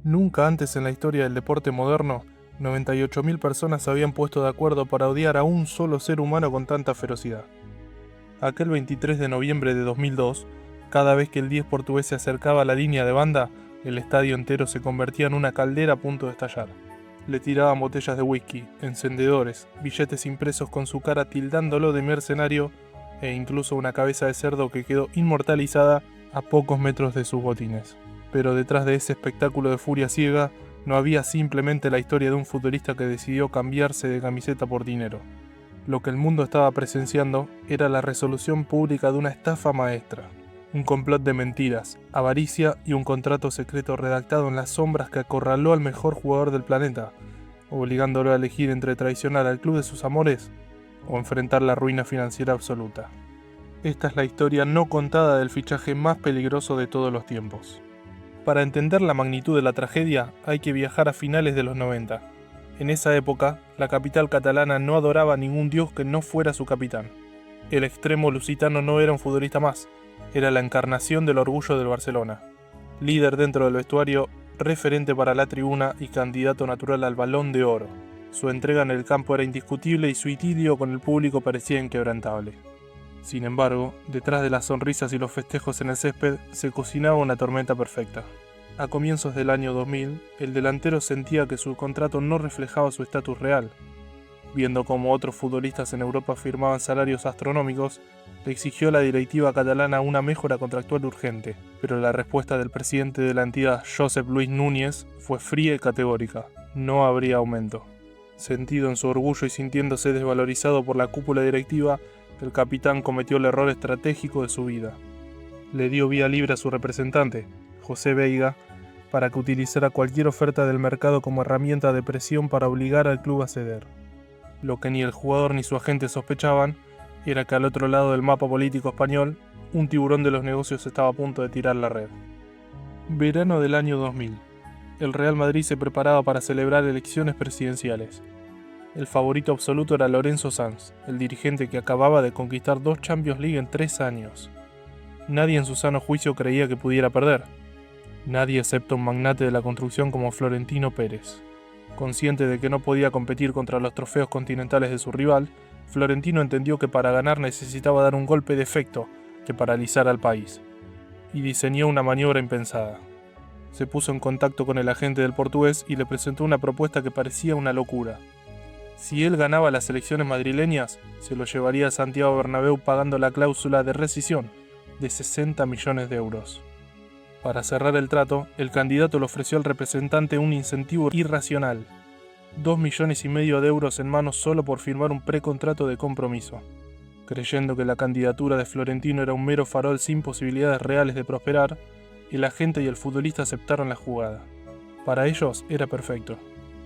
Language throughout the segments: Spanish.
Nunca antes en la historia del deporte moderno, 98.000 personas se habían puesto de acuerdo para odiar a un solo ser humano con tanta ferocidad. Aquel 23 de noviembre de 2002, cada vez que el 10 portugués se acercaba a la línea de banda, el estadio entero se convertía en una caldera a punto de estallar. Le tiraban botellas de whisky, encendedores, billetes impresos con su cara tildándolo de mercenario e incluso una cabeza de cerdo que quedó inmortalizada a pocos metros de sus botines. Pero detrás de ese espectáculo de furia ciega no había simplemente la historia de un futbolista que decidió cambiarse de camiseta por dinero. Lo que el mundo estaba presenciando era la resolución pública de una estafa maestra. Un complot de mentiras, avaricia y un contrato secreto redactado en las sombras que acorraló al mejor jugador del planeta, obligándolo a elegir entre traicionar al club de sus amores o enfrentar la ruina financiera absoluta. Esta es la historia no contada del fichaje más peligroso de todos los tiempos. Para entender la magnitud de la tragedia hay que viajar a finales de los 90. En esa época, la capital catalana no adoraba a ningún dios que no fuera su capitán. El extremo lusitano no era un futbolista más, era la encarnación del orgullo del Barcelona. Líder dentro del vestuario, referente para la tribuna y candidato natural al Balón de Oro. Su entrega en el campo era indiscutible y su idilio con el público parecía inquebrantable. Sin embargo, detrás de las sonrisas y los festejos en el césped se cocinaba una tormenta perfecta. A comienzos del año 2000, el delantero sentía que su contrato no reflejaba su estatus real. Viendo cómo otros futbolistas en Europa firmaban salarios astronómicos, le exigió a la directiva catalana una mejora contractual urgente, pero la respuesta del presidente de la entidad, Josep Luis Núñez, fue fría y categórica: no habría aumento. Sentido en su orgullo y sintiéndose desvalorizado por la cúpula directiva, el capitán cometió el error estratégico de su vida. Le dio vía libre a su representante, José Veiga, para que utilizara cualquier oferta del mercado como herramienta de presión para obligar al club a ceder. Lo que ni el jugador ni su agente sospechaban era que al otro lado del mapa político español, un tiburón de los negocios estaba a punto de tirar la red. Verano del año 2000. El Real Madrid se preparaba para celebrar elecciones presidenciales. El favorito absoluto era Lorenzo Sanz, el dirigente que acababa de conquistar 2 Champions League en 3 años. Nadie en su sano juicio creía que pudiera perder. Nadie excepto un magnate de la construcción como Florentino Pérez. Consciente de que no podía competir contra los trofeos continentales de su rival, Florentino entendió que para ganar necesitaba dar un golpe de efecto que paralizara al país, y diseñó una maniobra impensada. Se puso en contacto con el agente del portugués y le presentó una propuesta que parecía una locura. Si él ganaba las elecciones madrileñas, se lo llevaría a Santiago Bernabéu pagando la cláusula de rescisión de 60 millones de euros. Para cerrar el trato, el candidato le ofreció al representante un incentivo irracional: 2,5 millones de euros en mano solo por firmar un precontrato de compromiso. Creyendo que la candidatura de Florentino era un mero farol sin posibilidades reales de prosperar, el agente y el futbolista aceptaron la jugada. Para ellos era perfecto.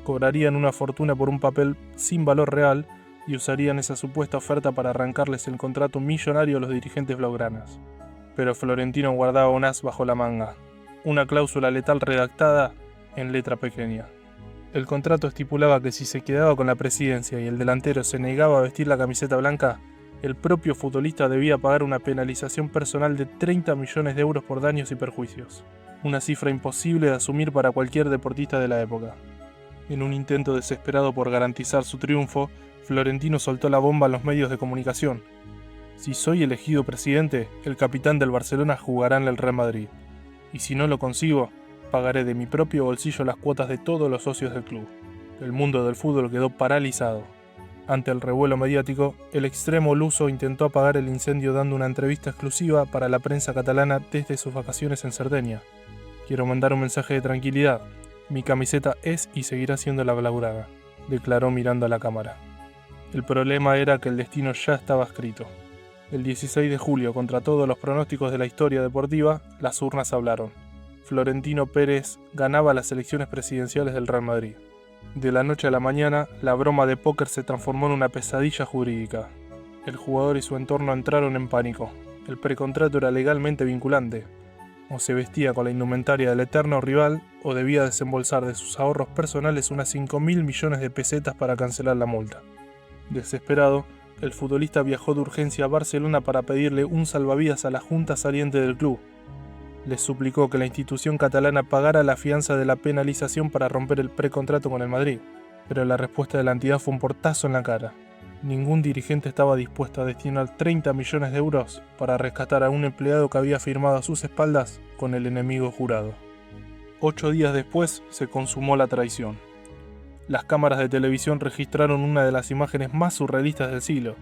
Cobrarían una fortuna por un papel sin valor real y usarían esa supuesta oferta para arrancarles el contrato millonario a los dirigentes blaugranas. Pero Florentino guardaba un as bajo la manga, una cláusula letal redactada en letra pequeña. El contrato estipulaba que si se quedaba con la presidencia y el delantero se negaba a vestir la camiseta blanca, el propio futbolista debía pagar una penalización personal de 30 millones de euros por daños y perjuicios, una cifra imposible de asumir para cualquier deportista de la época. En un intento desesperado por garantizar su triunfo, Florentino soltó la bomba a los medios de comunicación: si soy elegido presidente, el capitán del Barcelona jugará en el Real Madrid, y si no lo consigo, pagaré de mi propio bolsillo las cuotas de todos los socios del club. El mundo del fútbol quedó paralizado. Ante el revuelo mediático, el extremo luso intentó apagar el incendio dando una entrevista exclusiva para la prensa catalana desde sus vacaciones en Cerdeña. Quiero mandar un mensaje de tranquilidad. Mi camiseta es y seguirá siendo la blaugrana, declaró mirando a la cámara. El problema era que el destino ya estaba escrito. El 16 de julio, contra todos los pronósticos de la historia deportiva, las urnas hablaron. Florentino Pérez ganaba las elecciones presidenciales del Real Madrid. De la noche a la mañana, la broma de póker se transformó en una pesadilla jurídica. El jugador y su entorno entraron en pánico. El precontrato era legalmente vinculante. O se vestía con la indumentaria del eterno rival, o debía desembolsar de sus ahorros personales unas 5.000 millones de pesetas para cancelar la multa. Desesperado, el futbolista viajó de urgencia a Barcelona para pedirle un salvavidas a la junta saliente del club. Les suplicó que la institución catalana pagara la fianza de la penalización para romper el precontrato con el Madrid, pero la respuesta de la entidad fue un portazo en la cara. Ningún dirigente estaba dispuesto a destinar 30 millones de euros para rescatar a un empleado que había firmado a sus espaldas con el enemigo jurado. 8 días después se consumó la traición. Las cámaras de televisión registraron una de las imágenes más surrealistas del siglo.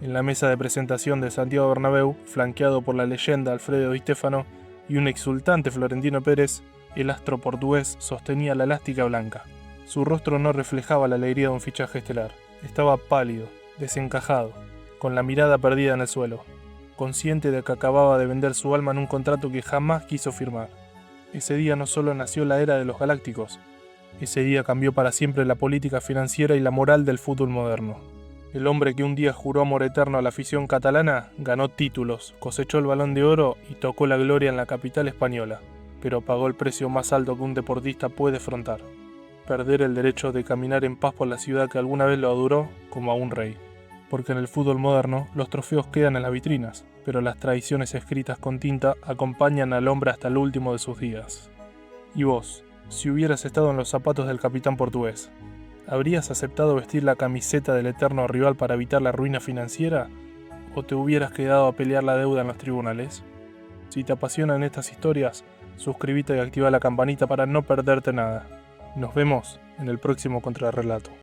En la mesa de presentación de Santiago Bernabéu, flanqueado por la leyenda Alfredo Di Stéfano y un exultante Florentino Pérez, el astro portugués sostenía la elástica blanca. Su rostro no reflejaba la alegría de un fichaje estelar. Estaba pálido, desencajado, con la mirada perdida en el suelo, consciente de que acababa de vender su alma en un contrato que jamás quiso firmar. Ese día no solo nació la era de los galácticos, ese día cambió para siempre la política financiera y la moral del fútbol moderno. El hombre que un día juró amor eterno a la afición catalana ganó títulos, cosechó el Balón de Oro y tocó la gloria en la capital española, pero pagó el precio más alto que un deportista puede afrontar: perder el derecho de caminar en paz por la ciudad que alguna vez lo adoró como a un rey. Porque en el fútbol moderno los trofeos quedan en las vitrinas, pero las tradiciones escritas con tinta acompañan al hombre hasta el último de sus días. ¿Y vos, si hubieras estado en los zapatos del capitán portugués, habrías aceptado vestir la camiseta del eterno rival para evitar la ruina financiera? ¿O te hubieras quedado a pelear la deuda en los tribunales? Si te apasionan estas historias, suscríbete y activa la campanita para no perderte nada. Nos vemos en el próximo contrarrelato.